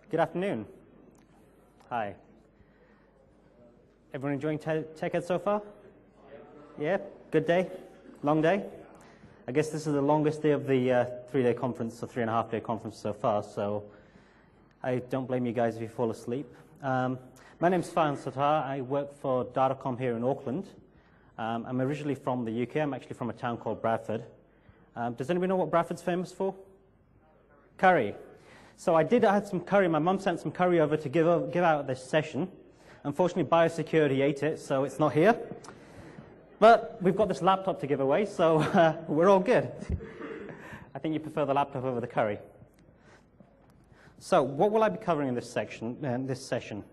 Good afternoon. Hi. Everyone enjoying TechEd so far? Yeah, good day? Long day? I guess this is the longest day of the 3-day conference, or 3.5-day conference so far, so I don't blame you guys if you fall asleep. My name's Fahan Sattar. I work for Datacom here in Auckland. I'm originally from the UK. I'm actually from a town called Bradford. Does anybody know what Bradford's famous for? Curry. So I had some curry. My mum sent some curry over to give out at this session. Unfortunately, biosecurity ate it, so it's not here. But we've got this laptop to give away, so we're all good. I think you prefer the laptop over the curry. So what will I be covering in this session?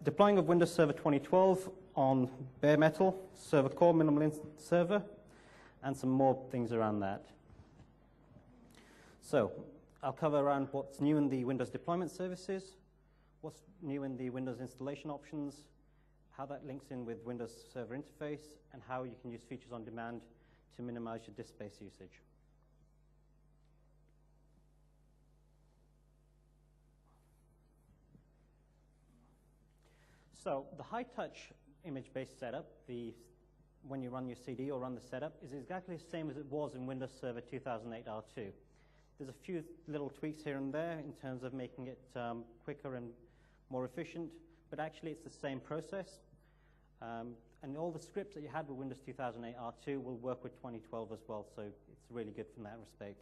Deploying of Windows Server 2012 on bare metal, server core, minimal server, and some more things around that. So I'll cover around what's new in the Windows deployment services, what's new in the Windows installation options, how that links in with Windows Server interface, and how you can use features on demand to minimize your disk space usage. So the high-touch image-based setup, when you run your CD or run the setup, is exactly the same as it was in Windows Server 2008 R2. There's a few little tweaks here and there in terms of making it quicker and more efficient, but actually it's the same process. And all the scripts that you had with Windows 2008 R2 will work with 2012 as well, so it's really good from that respect.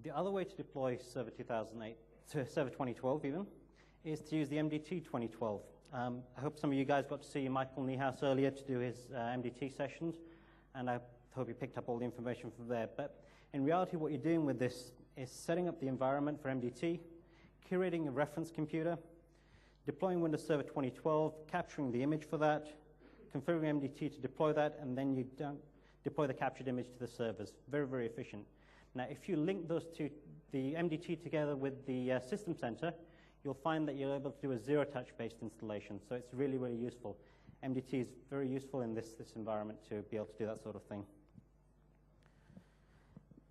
The other way to deploy Server 2012 even, is to use the MDT 2012. I hope some of you guys got to see Michael Niehaus earlier to do his MDT sessions, and I hope you picked up all the information from there. But in reality, what you're doing with this is setting up the environment for MDT, curating a reference computer, deploying Windows Server 2012, capturing the image for that, configuring MDT to deploy that, and then you deploy the captured image to the servers. Very, very efficient. Now, if you link those two, the MDT together with the System Center, you'll find that you're able to do a zero-touch based installation. So it's really, really useful. MDT is very useful in this environment to be able to do that sort of thing.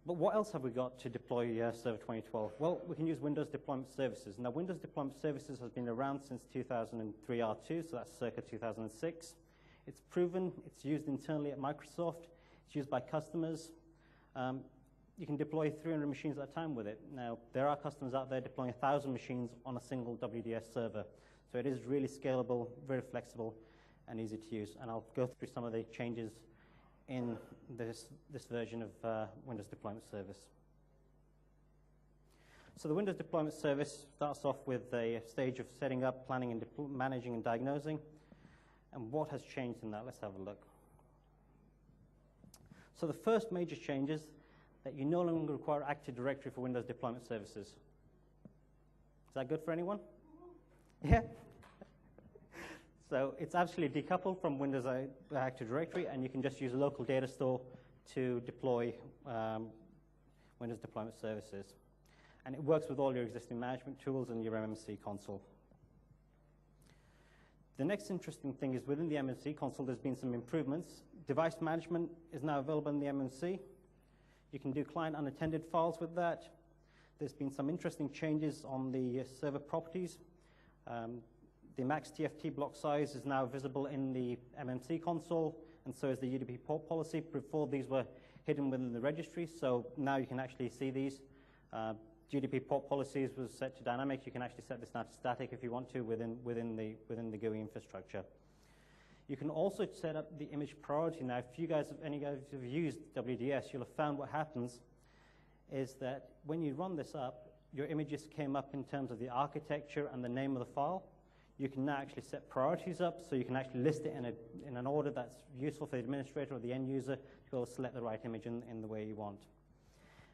But what else have we got to deploy Server 2012? Well, we can use Windows Deployment Services. Now, Windows Deployment Services has been around since 2003 R2, so that's circa 2006. It's proven. It's used internally at Microsoft. It's used by customers. You can deploy 300 machines at a time with it. Now, there are customers out there deploying 1,000 machines on a single WDS server. So it is really scalable, very flexible, and easy to use. And I'll go through some of the changes in this version of Windows Deployment Service. So the Windows Deployment Service starts off with a stage of setting up, planning, and managing and diagnosing. And what has changed in that? Let's have a look. So the first major changes that you no longer require Active Directory for Windows Deployment Services. Is that good for anyone? Yeah? So it's absolutely decoupled from Windows Active Directory, and you can just use a local data store to deploy Windows Deployment Services. And it works with all your existing management tools and your MMC console. The next interesting thing is within the MMC console, there's been some improvements. Device management is now available in the MMC. You can do client unattended files with that. There's been some interesting changes on the server properties. The max TFT block size is now visible in the MMC console, and so is the UDP port policy. Before, these were hidden within the registry, so now you can actually see these. UDP port policies was set to dynamic. You can actually set this now to static if you want to within the GUI infrastructure. You can also set up the image priority. Now, if any guys have used WDS, you'll have found what happens is that when you run this up, your images came up in terms of the architecture and the name of the file. You can now actually set priorities up, so you can actually list it in an order that's useful for the administrator or the end user to be able to select the right image in the way you want.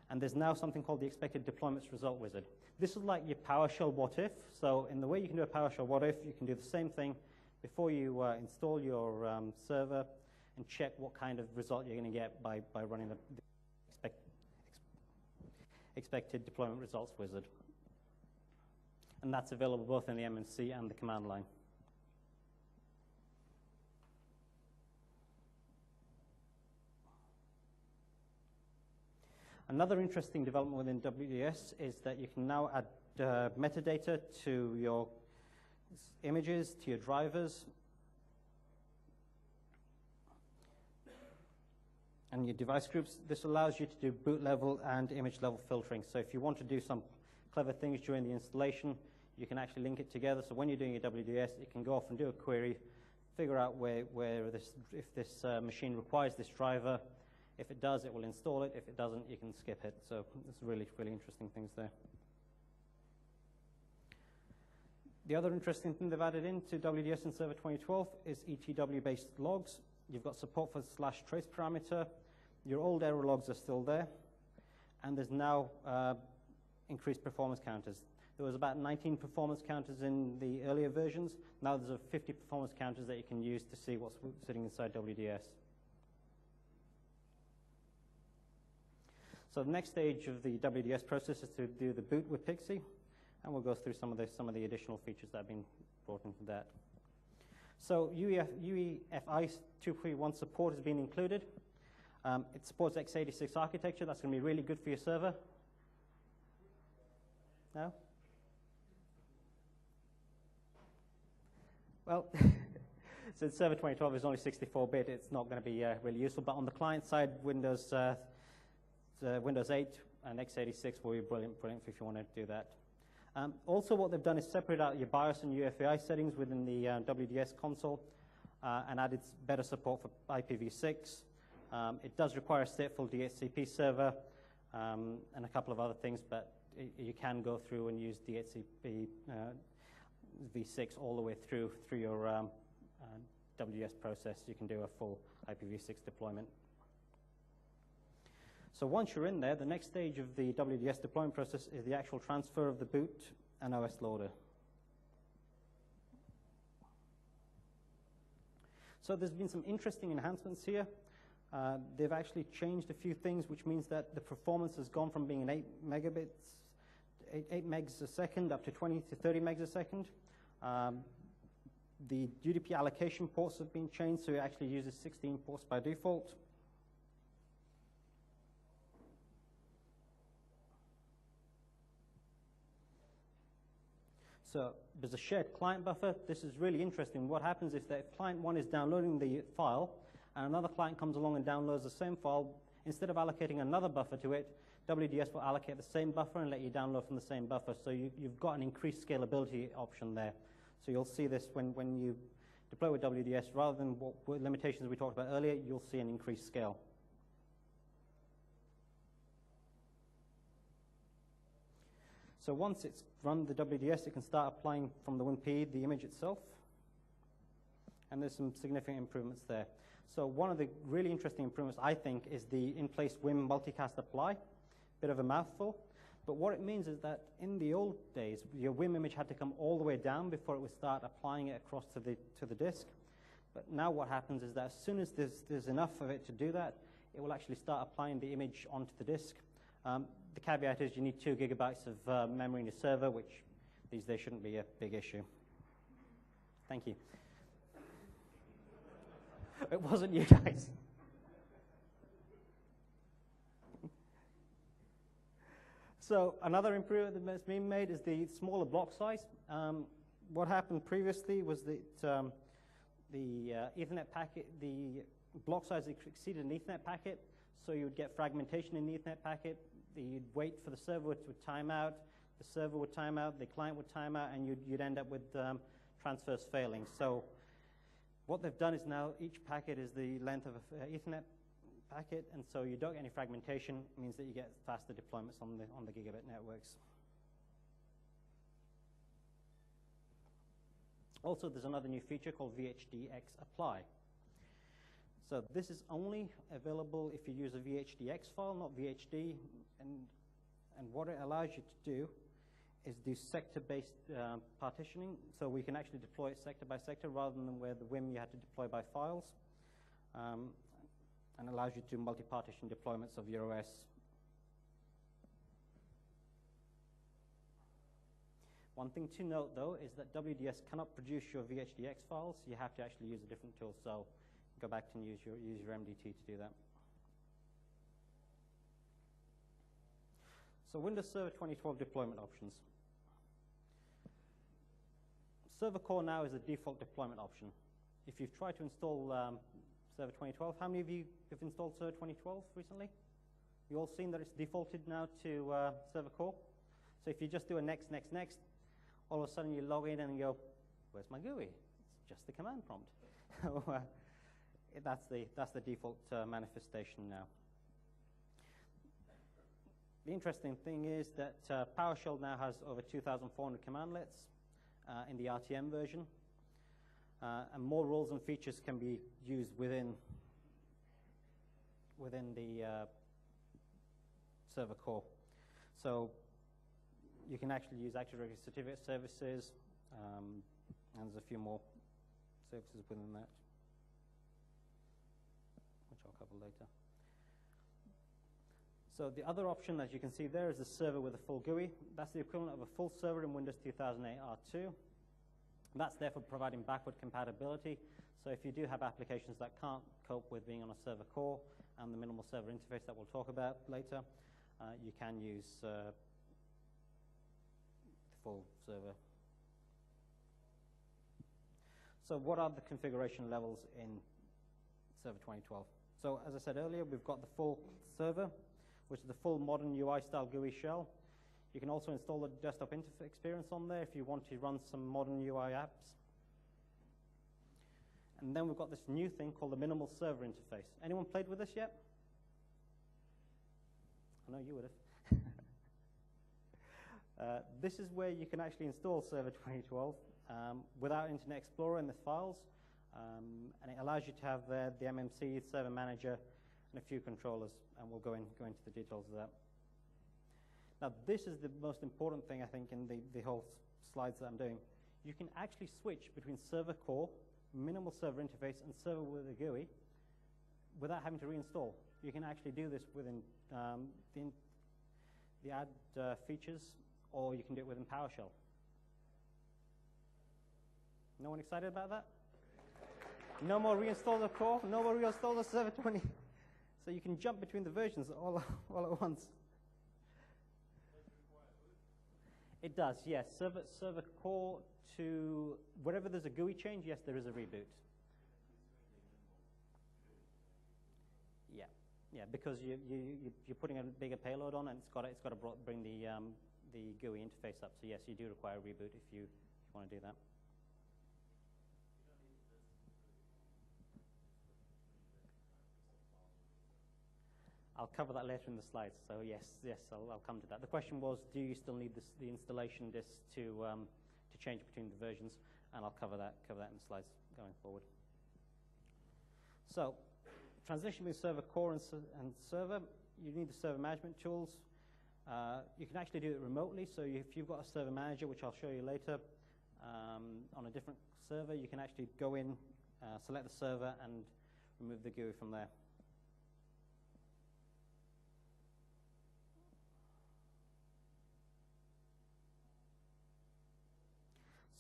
And there's now something called the expected deployments result wizard. This is like your PowerShell what if. So in the way you can do a PowerShell what if, you can do the same thing before you install your server and check what kind of result you're going to get by running the expected deployment results wizard. And that's available both in the MMC and the command line. Another interesting development within WDS is that you can now add metadata to your images, to your drivers, and your device groups. This allows you to do boot level and image level filtering. So if you want to do some clever things during the installation, you can actually link it together. So when you're doing your WDS, it can go off and do a query, figure out if this machine requires this driver. If it does, it will install it. If it doesn't, you can skip it. So it's really, really interesting things there. The other interesting thing they've added into WDS in Server 2012 is ETW-based logs. You've got support for /trace parameter. Your old error logs are still there. And there's now increased performance counters. There was about 19 performance counters in the earlier versions. Now there's 50 performance counters that you can use to see what's sitting inside WDS. So the next stage of the WDS process is to do the boot with Pixie, and we'll go through some of the additional features that have been brought into that. So UEFI 2.1 support has been included. It supports x86 architecture. That's going to be really good for your server. No? Well, since Server 2012 is only 64-bit, it's not going to be really useful. But on the client side, Windows 8 and x86 will be brilliant if you want to do that. Also, what they've done is separate out your BIOS and UEFI settings within the WDS console and added better support for IPv6. It does require a stateful DHCP server and a couple of other things, but you can go through and use DHCP v6 all the way through your WDS process. You can do a full IPv6 deployment. So once you're in there, the next stage of the WDS deployment process is the actual transfer of the boot and OS loader. So there's been some interesting enhancements here. They've actually changed a few things, which means that the performance has gone from being 8 megs a second up to 20 to 30 megs a second. The UDP allocation ports have been changed, so it actually uses 16 ports by default. So there's a shared client buffer. This is really interesting. What happens is that if client 1 is downloading the file and another client comes along and downloads the same file, instead of allocating another buffer to it, WDS will allocate the same buffer and let you download from the same buffer. So you've got an increased scalability option there. So you'll see this when you deploy with WDS, rather than what limitations we talked about earlier, you'll see an increased scale. So once it's run the WDS, it can start applying from the WinPE the image itself. And there's some significant improvements there. So one of the really interesting improvements, I think, is the in-place Wim multicast apply. Bit of a mouthful. But what it means is that in the old days, your Wim image had to come all the way down before it would start applying it across to the disk. But now what happens is that as soon as there's enough of it to do that, it will actually start applying the image onto the disk. The caveat is you need 2 gigabytes of memory in your server, which these days shouldn't be a big issue. Thank you. It wasn't you guys. So another improvement that's been made is the smaller block size. What happened previously was that the Ethernet packet, the block size exceeded an Ethernet packet, so you would get fragmentation in the Ethernet packet. You'd wait for the server to time out, the server would time out, the client would time out, and you'd end up with transfers failing. So what they've done is now each packet is the length of an Ethernet packet, and so you don't get any fragmentation. It means that you get faster deployments on the gigabit networks. Also, there's another new feature called VHDX Apply. So this is only available if you use a VHDX file, not VHD. And what it allows you to do is do sector-based partitioning. So we can actually deploy it sector by sector rather than where the Wim you had to deploy by files. And allows you to do multi-partition deployments of your OS. One thing to note, though, is that WDS cannot produce your VHDX files. You have to actually use a different tool. So go back and use your MDT to do that. So Windows Server 2012 deployment options. Server Core now is the default deployment option. If you've tried to install Server 2012, how many of you have installed Server 2012 recently? You all seen that it's defaulted now to Server Core? So if you just do a next, next, next, all of a sudden you log in and you go, where's my GUI? It's just the command prompt. That's the default manifestation now. The interesting thing is that PowerShell now has over 2,400 commandlets in the RTM version, and more roles and features can be used within the Server Core. So you can actually use Active Directory certificate services, and there's a few more services within that, which I'll cover later. So the other option, as you can see there, is the server with a full GUI. That's the equivalent of a full server in Windows 2008 R2. That's there for providing backward compatibility. So if you do have applications that can't cope with being on a server core and the minimal server interface that we'll talk about later, you can use the full server. So what are the configuration levels in Server 2012? So as I said earlier, we've got the full server, which is the full modern UI style GUI shell. You can also install the desktop interface experience on there if you want to run some modern UI apps. And then we've got this new thing called the minimal server interface. Anyone played with this yet? I know you would have. This is where you can actually install Server 2012 without Internet Explorer in the files. And it allows you to have the MMC, Server Manager, and a few controllers, and we'll go into the details of that. Now, this is the most important thing, I think, in the whole slides that I'm doing. You can actually switch between Server Core, minimal server interface, and server with a GUI without having to reinstall. You can actually do this within the add features, or you can do it within PowerShell. No one excited about that? No more reinstall the core, no more reinstall the Server 20. So you can jump between the versions all at once. It does, yes. Server core to wherever there's a GUI change, yes, there is a reboot. Yeah, because you're putting a bigger payload on, and it's got to bring the GUI interface up. So yes, you do require a reboot if you want to do that. I'll cover that later in the slides. So yes, I'll come to that. The question was, do you still need the installation disk to change between the versions? And I'll cover that in the slides going forward. So, transition between server core and server, you need the server management tools. You can actually do it remotely. So if you've got a server manager, which I'll show you later, on a different server, you can actually go in, select the server, and remove the GUI from there.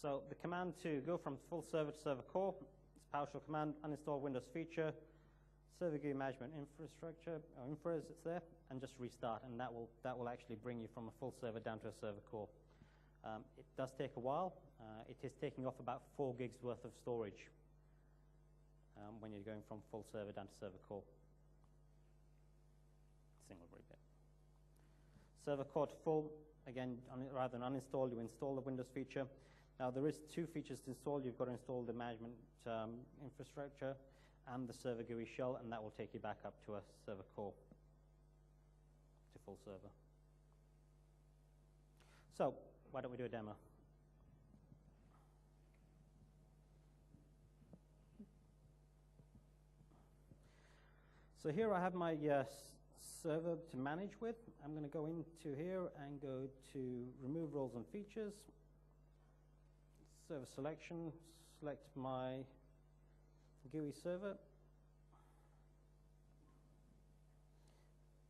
So the command to go from full server to server core, it's PowerShell command, uninstall Windows feature, server GUI management infrastructure, or infras, it's there, and just restart, and that will actually bring you from a full server down to a server core. It does take a while. It is taking off about 4 gigs worth of storage when you're going from full server down to server core. Single reboot. Server core to full, again, rather than uninstall, you install the Windows feature. Now, there is 2 features to install. You've got to install the management infrastructure and the server GUI shell, and that will take you back up to a server core, to full server. So, why don't we do a demo? So here I have my server to manage with. I'm going to go into here and go to remove roles and features. Server selection, select my GUI server,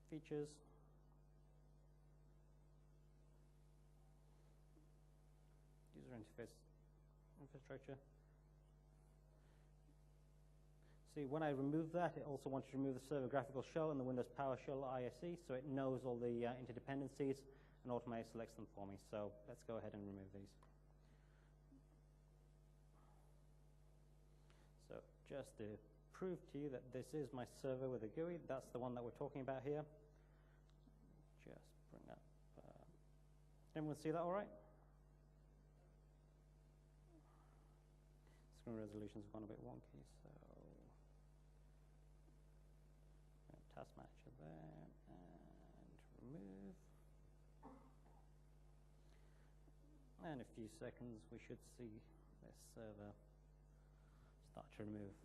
features, user interface infrastructure. see when I removed that, it also wanted to remove the server graphical shell and the Windows PowerShell ISE, so it knows all the interdependencies and automatically selects them for me. So let's go ahead and remove these. So just to prove to you that this is my server with a GUI, that's the one that we're talking about here. Just bring up. Everyone see that all right? Screen resolution's gone a bit wonky, so task manager there and remove. And in a few seconds we should see this server start to remove.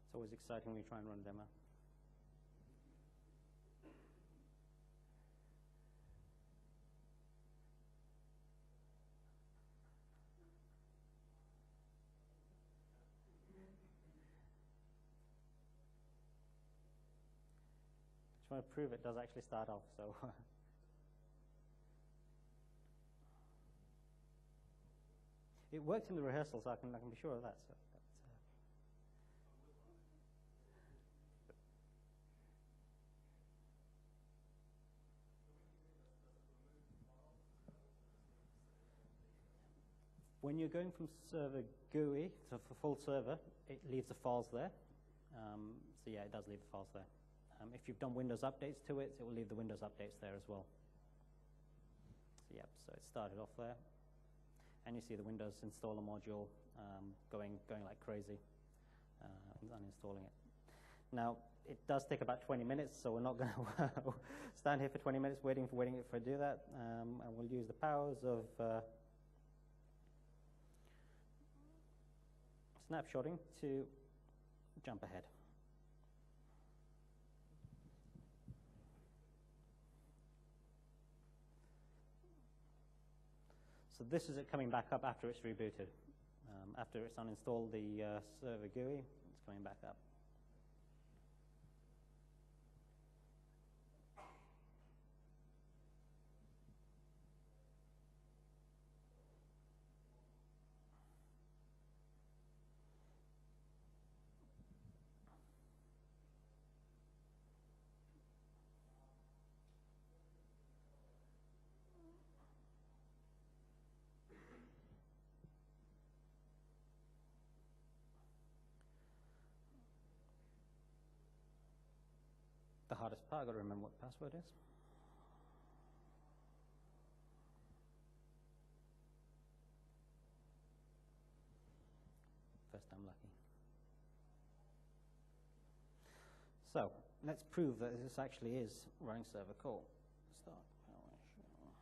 It's always exciting when you try and run a demo. Just want to prove it does actually start off, so it worked in the rehearsal, so I can be sure of that. So when you're going from server GUI to full server, it leaves the files there. So yeah, it does leave the files there. If you've done Windows updates to it, it will leave the Windows updates there as well. So yep, so it started off there. And you see the Windows installer module going like crazy, uninstalling it. Now, it does take about 20 minutes, so we're not going to stand here for 20 minutes waiting for it to do that. And we'll use the powers of snapshotting to jump ahead. So this is it coming back up after it's rebooted. After it's uninstalled the server GUI, it's coming back up. The hardest part, I've got to remember what the password is. First time lucky. So let's prove that this actually is running server call. Start PowerShell.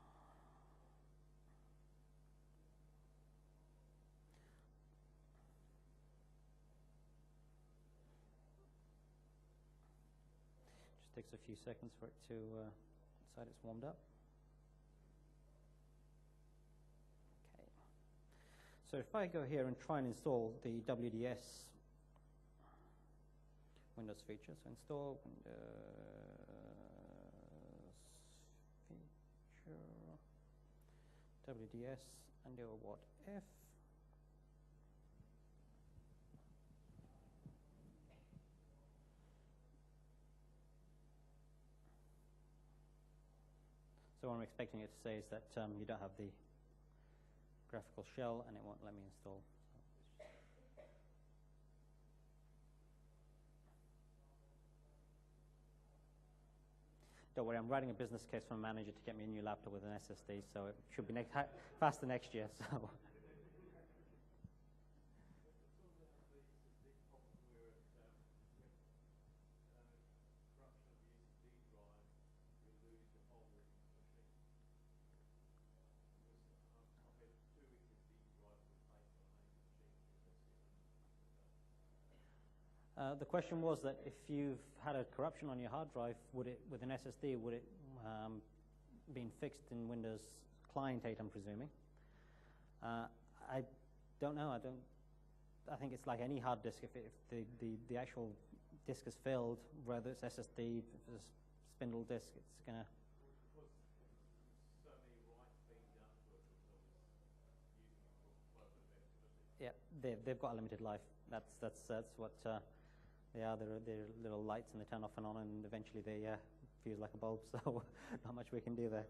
Takes a few seconds for it to decide it's warmed up. Okay. So if I go here and try and install the WDS Windows feature, so install Windows feature WDS and do a what if. So what I'm expecting it to say is that you don't have the graphical shell and it won't let me install. Don't worry, I'm writing a business case for a manager to get me a new laptop with an SSD, so it should be faster next year. So. The question was that if you've had a corruption on your hard drive, would it, with an SSD, would it been fixed in Windows Client 8, I'm presuming? I don't know. I think it's like any hard disk. If the actual disk is filled, whether it's SSD, if it's spindle disk, it's gonna. Yeah. they've got a limited life. That's what they are. They're little lights, and they turn off and on, and eventually they fuse like a bulb. So not much we can do there.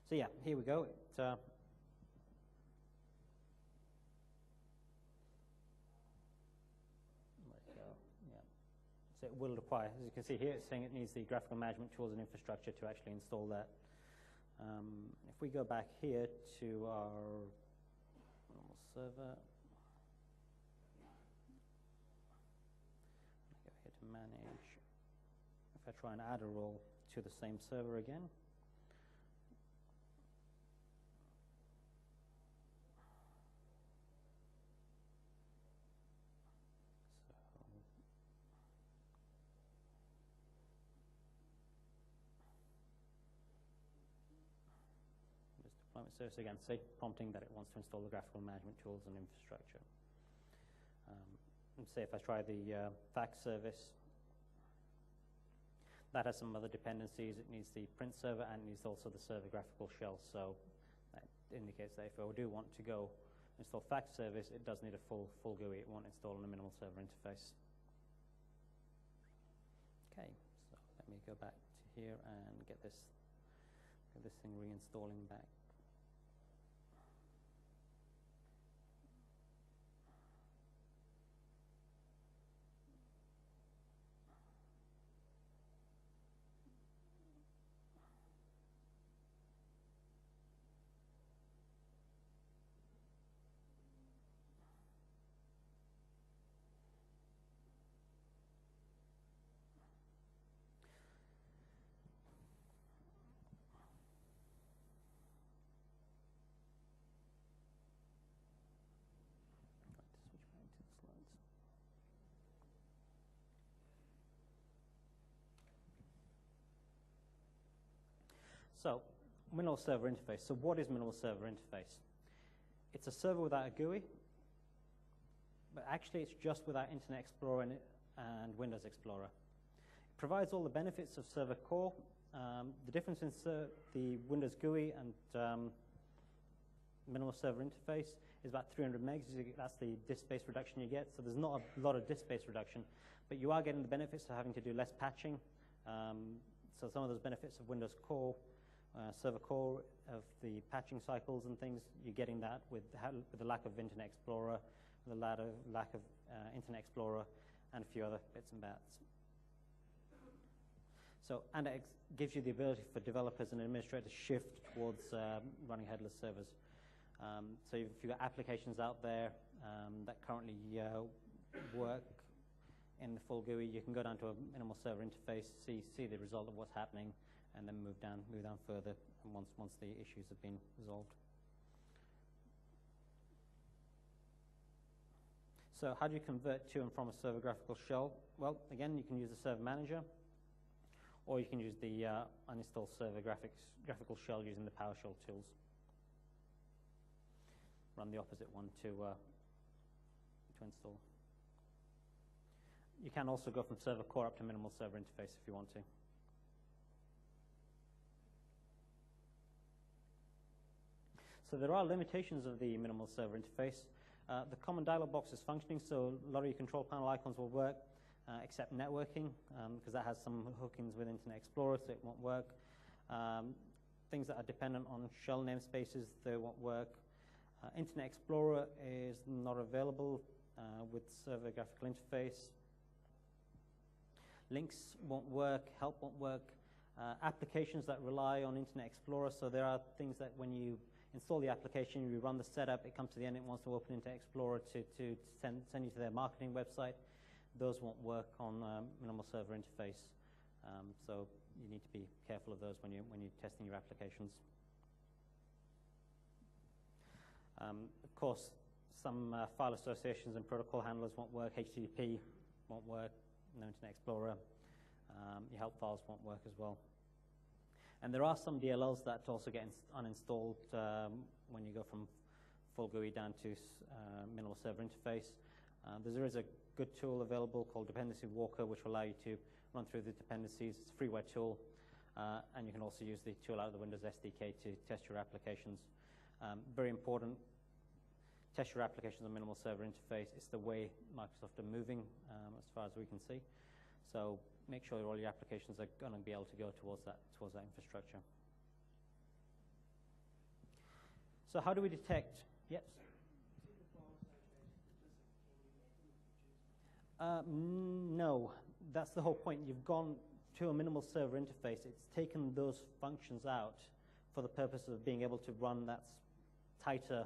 So yeah, here we go. So it will require, as you can see here, it's saying it needs the graphical management tools and infrastructure to actually install that. If we go back here to our normal server, go here to manage. If I try and add a role to the same server again, deployment service again, say prompting that it wants to install the graphical management tools and infrastructure. And say if I try the fax service, that has some other dependencies. It needs the print server and it needs also the server graphical shell. So that indicates that if I do want to go install fax service, it does need a full GUI. It won't install on a minimal server interface. Okay, so let me go back to here and get this thing reinstalling back. So, minimal server interface. So what is minimal server interface? It's a server without a GUI, but actually it's just without Internet Explorer and Windows Explorer. It provides all the benefits of server core. The difference in the Windows GUI and minimal server interface is about 300 megs. That's the disk space reduction you get. So there's not a lot of disk space reduction, but you are getting the benefits of having to do less patching. So some of those benefits of Windows Core, server core, of the patching cycles and things, you're getting that with the lack of Internet Explorer, the lack of Internet Explorer, and a few other bits and bats. So, and it gives you the ability for developers and administrators to shift towards running headless servers. So if you've got applications out there that currently work in the full GUI, you can go down to a minimal server interface, see the result of what's happening, and then move down further once the issues have been resolved. So how do you convert to and from a server graphical shell? Well, again, you can use the server manager, or you can use the uninstall server graphical shell using the PowerShell tools. Run the opposite one to install. You can also go from server core up to minimal server interface if you want to. So there are limitations of the minimal server interface. The common dialog box is functioning, so a lot of your control panel icons will work, except networking, because that has some hookings with Internet Explorer, so it won't work. Things that are dependent on shell namespaces, they won't work. Internet Explorer is not available with server graphical interface. Links won't work, help won't work. Applications that rely on Internet Explorer, so there are things that when you install the application, you run the setup, it comes to the end, it wants to open Internet Explorer to send you to their marketing website. Those won't work on minimal server interface. So you need to be careful of those when you're testing your applications. Of course, some file associations and protocol handlers won't work. HTTP won't work. No Internet Explorer. Your help files won't work as well. And there are some DLLs that also get uninstalled when you go from full GUI down to minimal server interface. There is a good tool available called Dependency Walker, which will allow you to run through the dependencies. It's a freeware tool, and you can also use the tool out of the Windows SDK to test your applications. Very important. Test your applications on minimal server interface. It's the way Microsoft are moving as far as we can see. So make sure all your applications are going to be able to go towards that infrastructure. So how do we detect? Yes? No, that's the whole point. You've gone to a minimal server interface. It's taken those functions out for the purpose of being able to run that tighter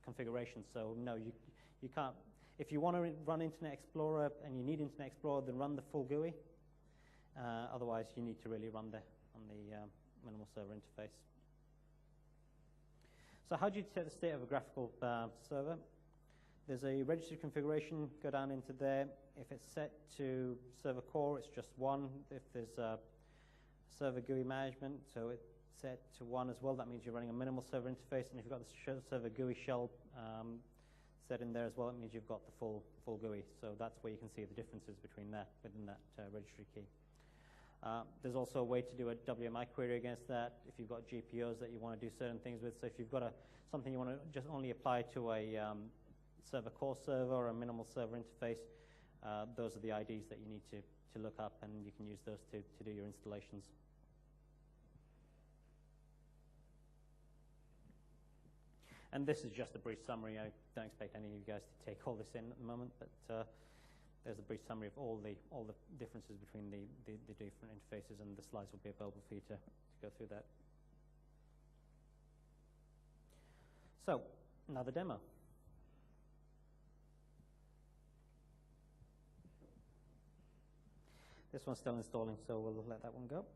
configuration. So no, you can't. If you want to run Internet Explorer and you need Internet Explorer, then run the full GUI. Otherwise, you need to really run on the minimal server interface. So how do you detect the state of a graphical server? There's a registry configuration. Go down into there. If it's set to server core, it's just 1. If there's a server GUI management, so it's set to 1 as well, that means you're running a minimal server interface. And if you've got the server GUI shell set in there as well, it means you've got the full GUI. So that's where you can see the differences between that within that registry key. There's also a way to do a WMI query against that if you've got GPOs that you want to do certain things with. So if you've got something you want to just only apply to a server core server or a minimal server interface, those are the IDs that you need to look up, and you can use those to do your installations. And this is just a brief summary. I don't expect any of you guys to take all this in at the moment, but there's a brief summary of all the differences between the different interfaces, and the slides will be available for you to go through that. So, another demo. This one's still installing, so we'll let that one go.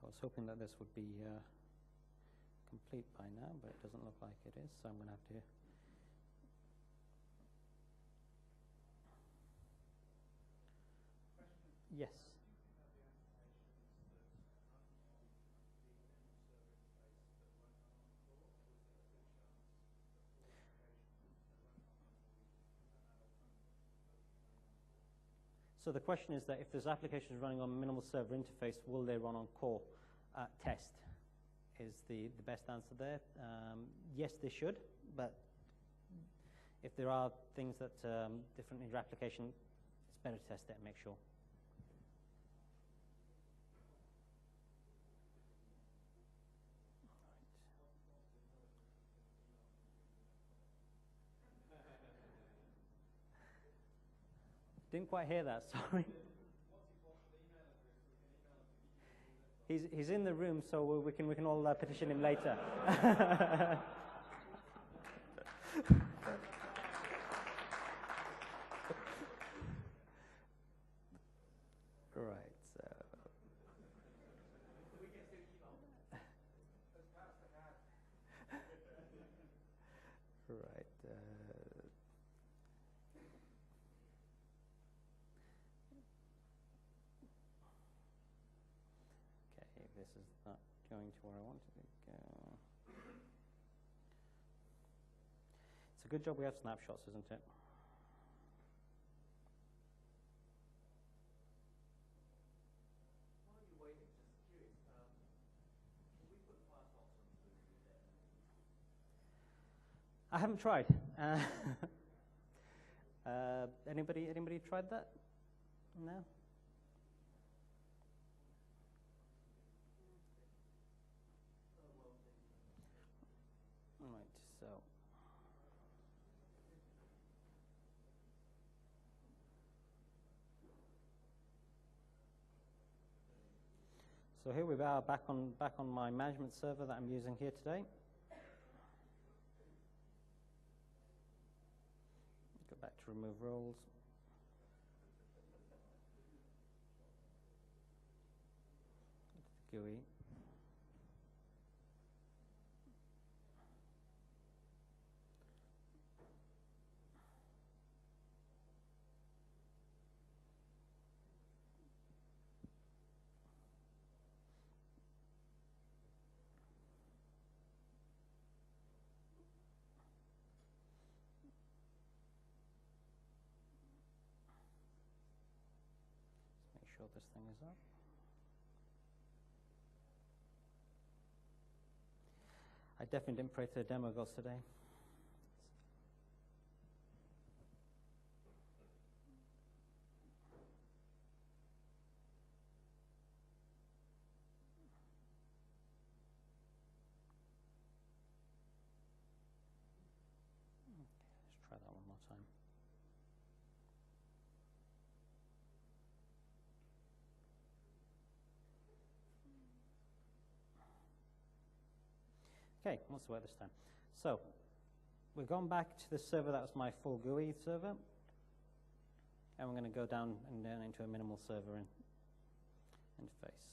I was hoping that this would be complete by now, but it doesn't look like it is, so I'm going to have to... Yes. So the question is that if there's applications running on minimal server interface, will they run on core? Test is the best answer there. Yes, they should, but if there are things that different in your application, it's better to test it and make sure. Didn't quite hear that, sorry. He's in the room, so we can all petition him later. Right, so. Right. This is not going to where I want it to go. It's a good job we have snapshots, isn't it? While you're waiting, just curious, can we put Firefox on the there? I haven't tried. Anybody tried that? No? Right, so. So here we are back on my management server that I'm using here today. Go back to remove roles. GUI. thing is up. I definitely didn't pray to the demo goals today. Let's try that one more time. Okay, let's work this time. So, we're going back to the server that was my full GUI server, and we're going to go down and down into a minimal server interface.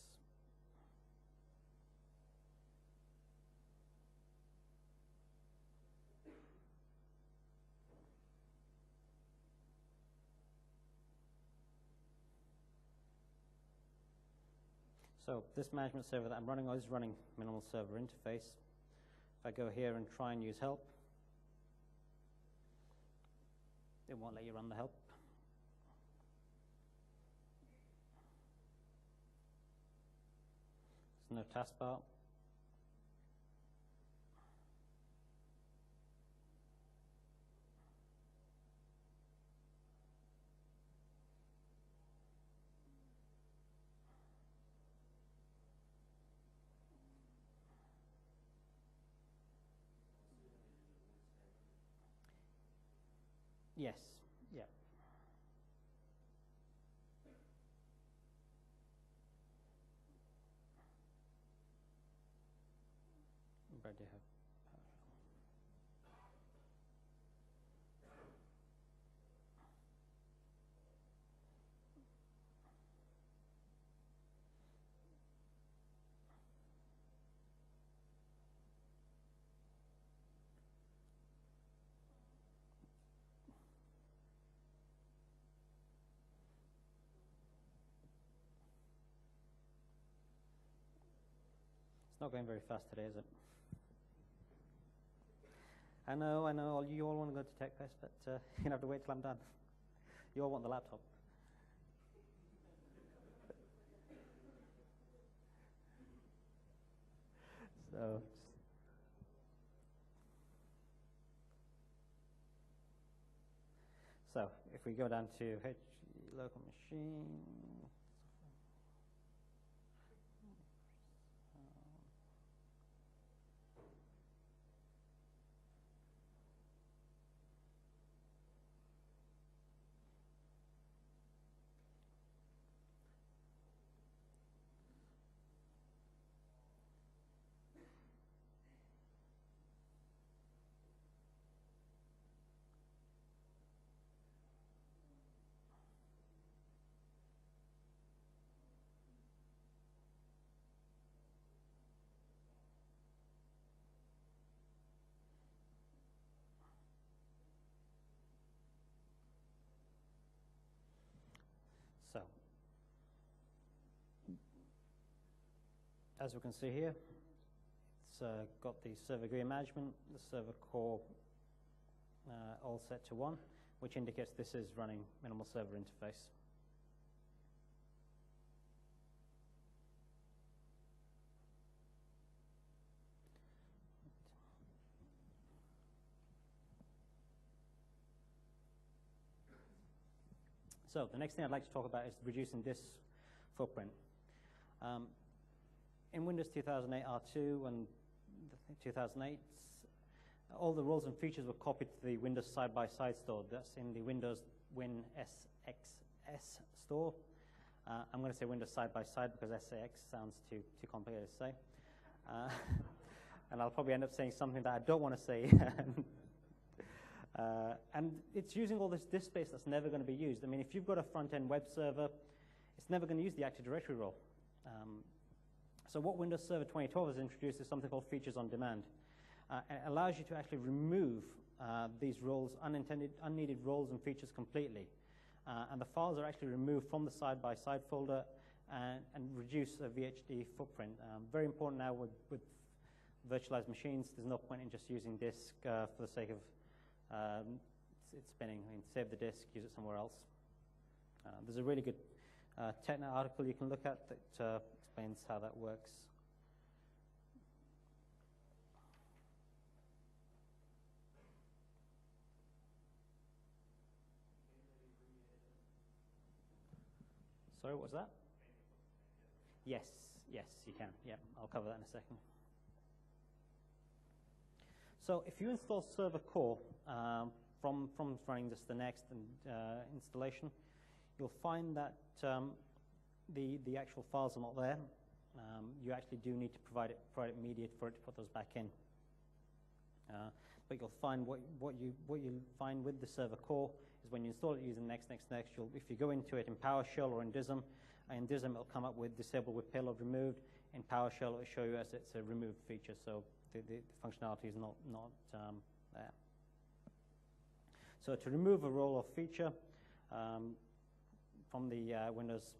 So this management server that I'm running is running minimal server interface. If I go here and try and use help, it won't let you run the help. There's no taskbar. Yes, yeah. Where do you have? It's not going very fast today, is it? I know, you all want to go to TechEd, but you're going to have to wait till I'm done. You all want the laptop. So if we go down to local machine, so as we can see here, it's got the server GUI management, the server core all set to 1, which indicates this is running minimal server interface. So the next thing I'd like to talk about is reducing disk footprint. In Windows 2008 R2 and 2008, all the roles and features were copied to the Windows side-by-side store. That's in the Windows Win SXS store. I'm going to say Windows side-by-side because SAX sounds too complicated to say. And I'll probably end up saying something that I don't want to say. And it's using all this disk space that's never going to be used. I mean, if you've got a front-end web server, it's never going to use the Active Directory role. So what Windows Server 2012 has introduced is something called Features on Demand. It allows you to actually remove these roles, unneeded roles and features completely. And the files are actually removed from the side-by-side folder and reduce the VHD footprint. Very important now with virtualized machines. There's no point in just using disk for the sake of it's spinning. I mean, save the disk, use it somewhere else. There's a really good TechEd article you can look at that explains how that works. Sorry, what was that? Yes, you can. Yeah, I'll cover that in a second. So if you install Server Core from running just the next installation, you'll find that the actual files are not there. You actually do need to provide it immediate for it to put those back in. But you'll find what you find with the Server Core is when you install it using next, if you go into it in PowerShell or in DISM, it'll come up with disable with payload removed. In PowerShell, it'll show you as it's a removed feature, so the functionality is not there. So to remove a role or feature from the Windows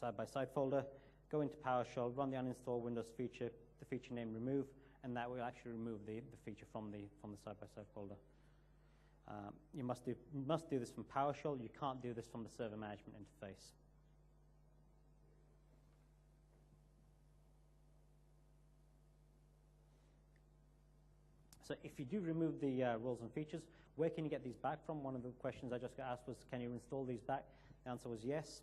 side-by-side folder, go into PowerShell, run the uninstall Windows feature, the feature name remove, and that will actually remove the feature from the side-by-side folder. You must do this from PowerShell. You can't do this from the server management interface. So if you do remove the roles and features, where can you get these back from? One of the questions I just got asked was, can you install these back? The answer was yes.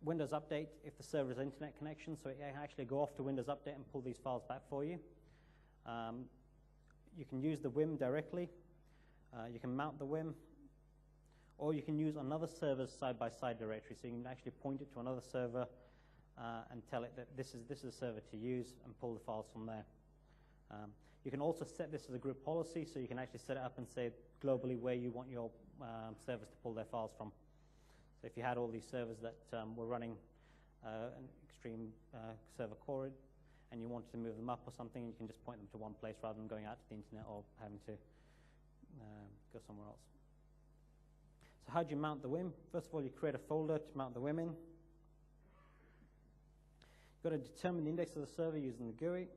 Windows Update, if the server has internet connection, so it can actually go off to Windows Update and pull these files back for you. You can use the WIM directly. You can mount the WIM, or you can use another server's side-by-side directory. So you can actually point it to another server and tell it that this is a server to use and pull the files from there. You can also set this as a group policy, so you can actually set it up and say globally where you want your servers to pull their files from. So if you had all these servers that were running an extreme server core and you wanted to move them up or something, you can just point them to one place rather than going out to the internet or having to go somewhere else. So how do you mount the WIM? First of all, you create a folder to mount the WIM in. You've got to determine the index of the server using the GUI.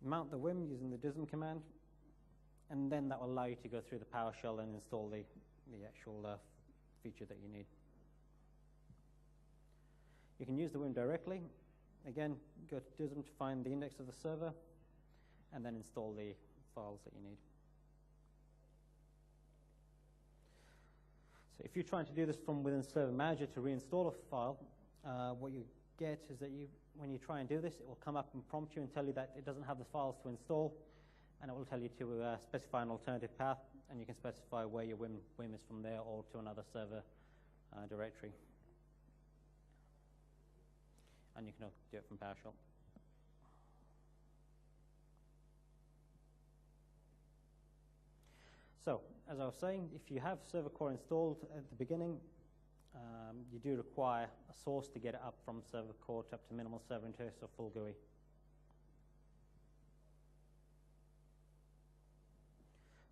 Mount the WIM using the DISM command, and then that will allow you to go through the PowerShell and install the actual feature that you need. You can use the WIM directly. Again, go to DISM to find the index of the server, and then install the files that you need. So if you're trying to do this from within Server Manager to reinstall a file, what you get is that when you try and do this, it will come up and prompt you and tell you that it doesn't have the files to install, and it will tell you to specify an alternative path, and you can specify where your WIM is from there or to another server directory. And you can do it from PowerShell. So, as I was saying, if you have Server Core installed at the beginning, you do require a source to get it up from Server Core to up to minimal server interface or full GUI.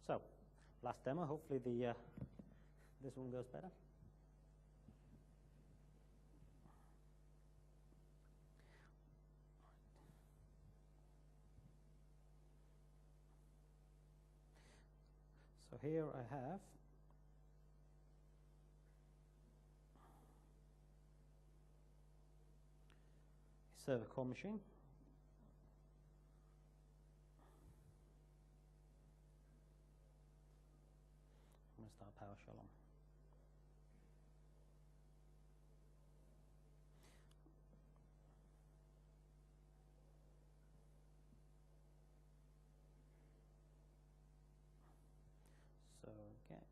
So, last demo. Hopefully this one goes better. So here I have a Server Core machine. I'm going to start PowerShell on. So again,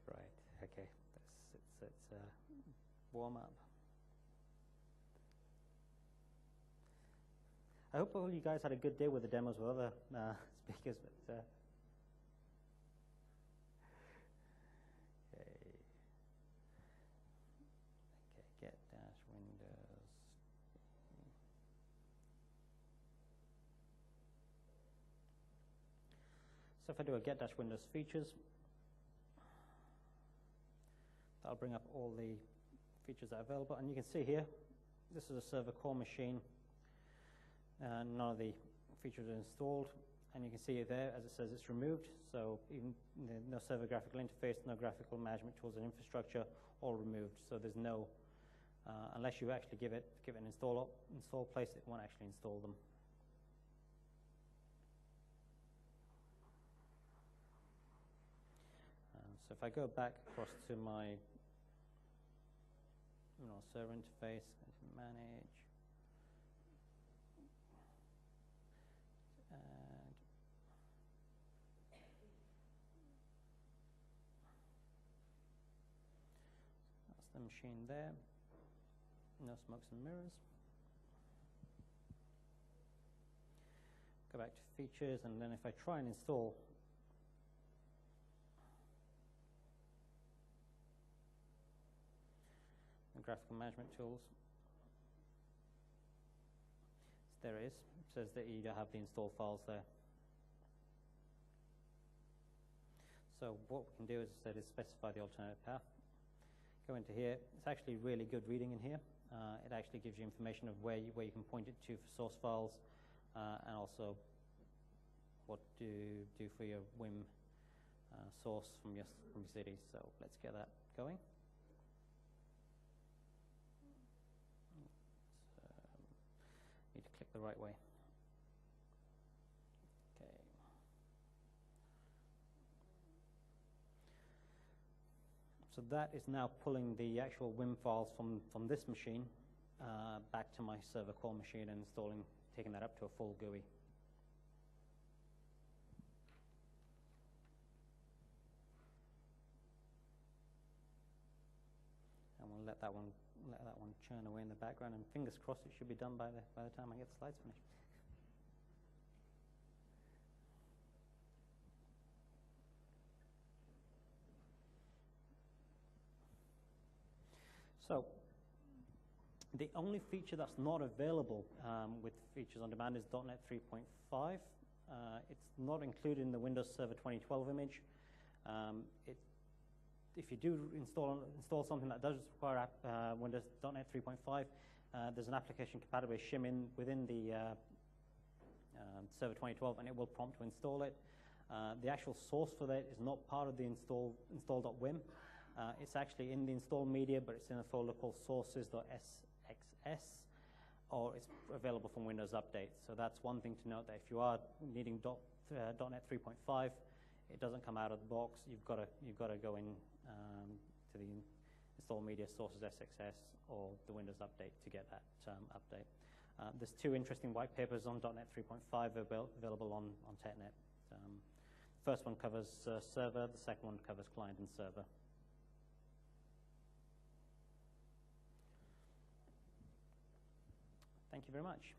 right, okay, it's warm up. I hope all you guys had a good day with the demos with other speakers, but okay, get dash Windows. So if I do a get Windows features, that'll bring up all the features that are available. And you can see here, this is a server core machine. None of the features are installed. And you can see it there, as it says, it's removed. So even no server graphical interface, no graphical management tools and infrastructure, all removed. So there's no, unless you actually give it an install place, it won't actually install them. So if I go back across to my server interface, manage, and that's the machine there. No smokes and mirrors. Go back to features, and then if I try and install the graphical management tools, there it is. It says that you have the install files there. So what we can do, as I said, is specify the alternate path. Go into here. It's actually really good reading in here. It actually gives you information of where you can point it to for source files, and also what to do for your Wim source from your city. So let's get that going. Need to click the right way. Okay. So that is now pulling the actual Wim files from this machine back to my server core machine and taking that up to a full GUI. And we'll let that one churn away in the background, and fingers crossed it should be done by the time I get the slides finished. So the only feature that's not available with Features on Demand is .NET 3.5. It's not included in the Windows Server 2012 image. If you do install something that does require Windows .NET 3.5, there's an application compatible shim within the Server 2012, and it will prompt to install it. The actual source for that is not part of the install.wim. It's actually in the install media, but it's in a folder called sources.sxs, or it's available from Windows Update. So that's one thing to note, that if you are needing .NET 3.5, it doesn't come out of the box. You've got to go in to the install media sources SXS or the Windows Update to get that update. There's two interesting white papers on .NET 3.5 available on TechEd. First one covers server. The second one covers client and server. Thank you very much.